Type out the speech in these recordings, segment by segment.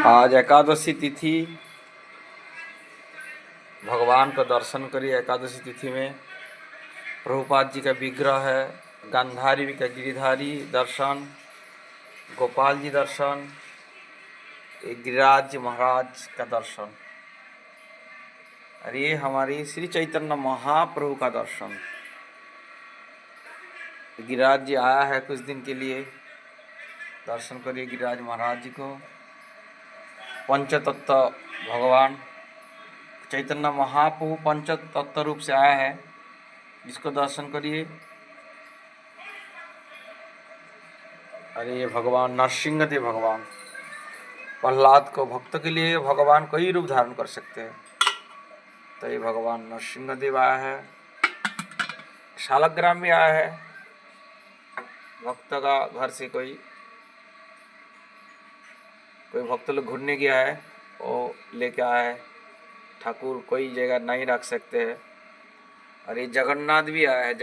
आज एकादशी तिथि, भगवान का दर्शन करिए। एकादशी तिथि में प्रभुपाद जी का विग्रह है, गांधारी का गिरिधारी दर्शन, गोपाल जी दर्शन, गिरिराज जी महाराज का दर्शन, और ये हमारी श्री चैतन्य महाप्रभु का दर्शन। गिरिराज जी आया है कुछ दिन के लिए, दर्शन करिए गिरिराज महाराज जी को। पंचतत्व भगवान चैतन्य महाप्रभु पंचतत्व रूप से आया है, जिसको दर्शन करिए। अरे ये भगवान नरसिंहदेव, भगवान प्रहलाद को भक्त के लिए भगवान कई रूप धारण कर सकते हैं, तो ये भगवान नरसिंहदेव आया है। शालग्राम में आया है, भक्त का घर से कोई भक्त लोग घूमने गया है, वो लेके आया है। ठाकुर कोई जगह नहीं रख सकते हैं। और ये जगन्नाथ भी आया है, ये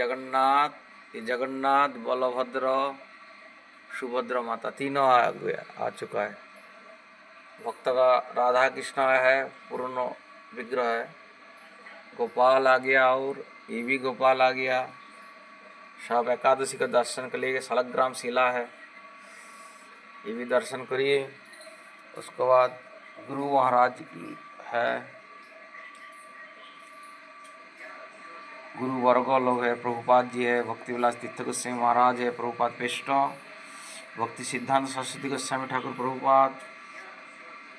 जगन्नाथ, बलभद्र, सुभद्रा माता तीनों आ चुका है। भक्त का राधा कृष्ण आया है, पूर्ण विग्रह है। गोपाल आ गया, और ये भी गोपाल आ गया। सब एकादशी का दर्शन के लिए शालग्राम शिला है, ये भी दर्शन करिए। उसके बाद गुरु महाराज की है, गुरु वर्ग लोग है। प्रभुपाद जी है, भक्ति विलास तीर्थ गोस्वामी महाराज है, प्रभुपाद पेस्ट, भक्ति सिद्धांत सरस्वती गोस्वामी ठाकुर प्रभुपाद,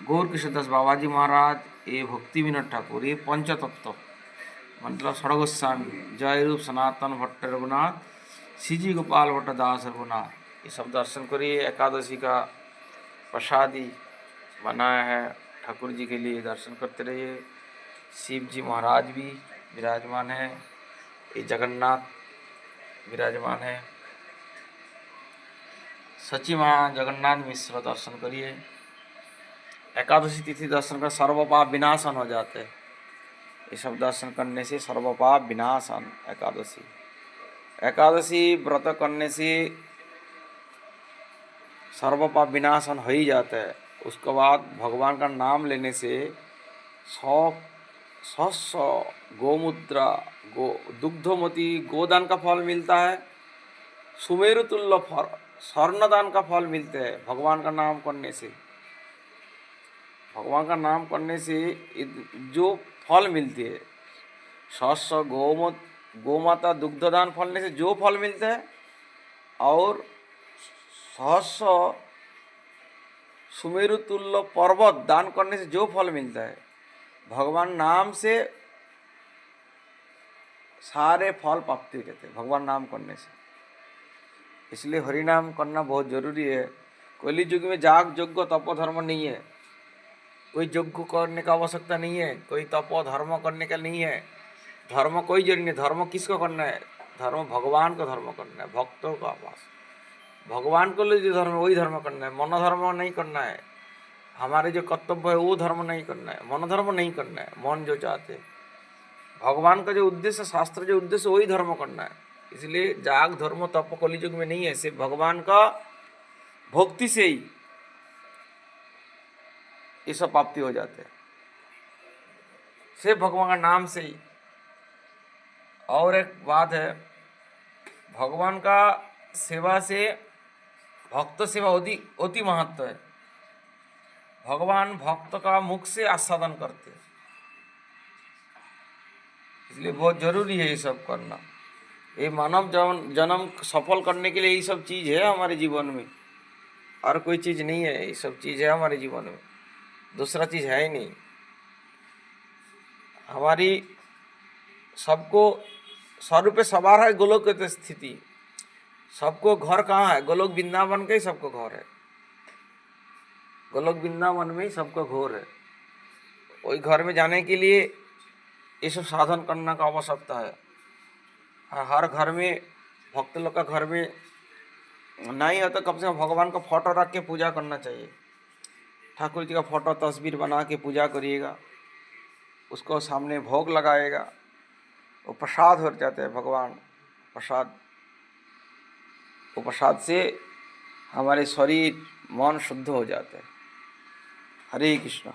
गौर किशोरदास बाबा जी महाराज, ये भक्ति विनोद ठाकुर, ये पंचतत्व मतलब षड़गोस्वामी, जय रूप सनातन भट्ट रघुनाथ, सीजी गोपाल भट्ट दास रघुनाथ, ये सब दर्शन करिए। एकादशी का प्रसादी बनाया है ठाकुर जी के लिए, दर्शन करते रहिए। शिव जी महाराज भी विराजमान है, ये जगन्नाथ विराजमान है। सची माँ जगन्नाथ मिश्र दर्शन करिए। एकादशी तिथि दर्शन कर सर्वपाप विनाशन हो जाते हैं। ये सब दर्शन करने से सर्वपाप विनाशन। एकादशी व्रत करने से सर्वपाप विनाशन हो ही जाता है। उसके बाद भगवान का नाम लेने से 100 गोमुद्रा, दुग्धमती गोदान का फल मिलता है। सुमेरु तुल्य स्वर्णदान का फल मिलते हैं भगवान का नाम करने से। भगवान का नाम करने से जो फल मिलते हैं, 100 गोमाता दुग्धदान फलने से जो फल मिलते हैं, और 100 सुमेरु तुल्य पर्वत दान करने से जो फल मिलता है, भगवान नाम से सारे फल प्राप्ति हो जाते हैं भगवान नाम करने से। इसलिए हरि नाम करना बहुत जरूरी है। कलि युग में जाग यज्ञ तपो धर्म नहीं है, कोई यज्ञ करने का आवश्यकता नहीं है, कोई तपो धर्म करने का नहीं है। धर्म कोई जरूरी नहीं। धर्म किसको करना है? धर्म भगवान को धर्म करना है, भक्तों का पास भगवान को लिए जो धर्म वही धर्म करना है, मन धर्म नहीं करना है। हमारे जो कर्तव्य है वो धर्म नहीं करना है, मन धर्म नहीं करना है। मन जो चाहते भगवान का जो उद्देश्य, शास्त्र जो उद्देश्य, वही धर्म करना है। इसलिए जाग धर्म तप कलियुग में नहीं है, सिर्फ भगवान का भक्ति से ही ये सब प्राप्ति हो जाते हैं, सिर्फ भगवान का नाम से ही। और एक बात है, भगवान का सेवा से भक्त सेवा अति महत्व है। भगवान भक्त का मुख से आस्वादन करते हैं, इसलिए बहुत जरूरी है ये सब करना। ये मानव जन्म सफल करने के लिए ये सब चीज़ है हमारे जीवन में, और कोई चीज़ नहीं है। ये सब चीज़ है हमारे जीवन में, दूसरा चीज़ है ही नहीं। हमारी सबको स्वरूप सवार है गोलोक की स्थिति। सबको घर कहाँ है? गोलोक वृंदावन का ही सबको घर है। गोलोक वृंदावन में ही सबको घर है। वही घर में जाने के लिए ये सब साधन करने का आवश्यकता है। हर घर में, भक्त लोग का घर में नहीं हो तो कम से कम भगवान का फोटो रख के पूजा करना चाहिए। ठाकुर जी का फोटो तस्वीर बना के पूजा करिएगा, उसको सामने भोग लगाएगा, वो प्रसाद हो जाते हैं। भगवान प्रसाद, वो प्रसाद से हमारे शरीर मन शुद्ध हो जाते हैं। हरे कृष्ण।